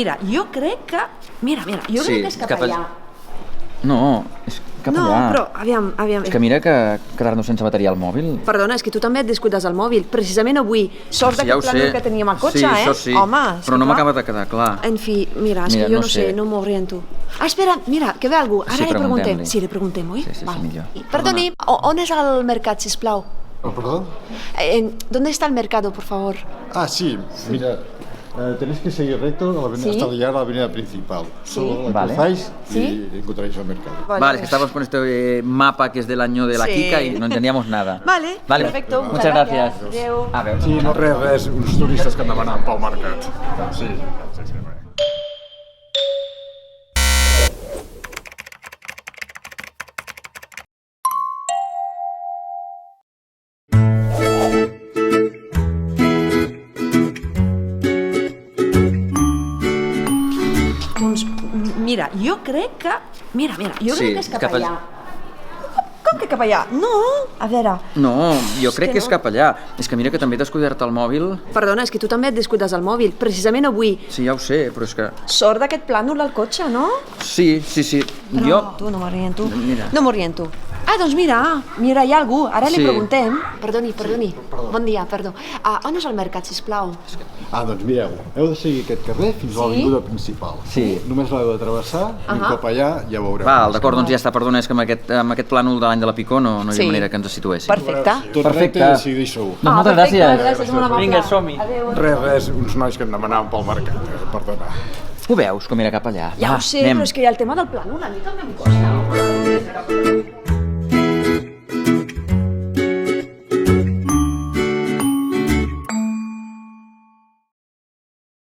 mira, jo crec que... Mira, jo crec que és cap allà. No, és cap allà. No, però, aviam... És que mira que quedar-nos sense bateria al mòbil. Perdona, és que tu també et descuides el mòbil. Precisament avui, sort d'aquest plànol que teníem al cotxe, sí, això sí. Home, però no m'acaba de quedar clar. En fi, mira, és que jo no sé, no m'ho oriento. Ah, espera, mira, que ve algú. Ara li preguntem. Sí, li preguntem, oi? Sí, millor. Perdoni, on és el mercat, sisplau? ¿Perdón? ¿Dónde está el mercado, por favor? Ah, sí, mira, tenéis que seguir recto hasta llegar a la avenida principal. Solo la cruzáis y encontraréis el mercado. Vale, es que estábamos con este mapa que es del año de la Kika y no entendíamos nada. Vale, perfecto. Muchas gracias. Adéu. Sí, no res, uns turistes que anaven pel mercat. Sí. Doncs, mira, jo crec que... Mira, jo crec que és cap allà. Com que cap allà? No, a veure... No, jo crec que és cap allà. És que mira que també he descuidat el mòbil. Perdona, és que tu també et descuides el mòbil. Precisament avui. Sí, ja ho sé, però és que... Sort d'aquest plànol al cotxe, no? Sí. Però tu no m'oriento. No m'oriento. Ah, doncs mira, hi ha algú. Ara li preguntem. Perdoni. Bon dia, perdó. On és el mercat, sisplau? Ah, doncs mireu, heu de seguir aquest carrer fins a l'avinguda principal. Sí. Només l'heu de travessar i un cop allà ja veureu. Val, d'acord, doncs ja està, perdona, és que amb aquest plànol de l'any de la Picó no hi havia manera que ens situéssim. Perfecte. Tot recte i seguideix segur. Doncs moltes gràcies. Gràcies, molt amable. Vinga, som-hi. Res, uns nois que demanaven pel mercat, perdona. Ho veus, com era cap allà? Ja ho sé, però és que hi ha el tema del plànol, a mi també em costa.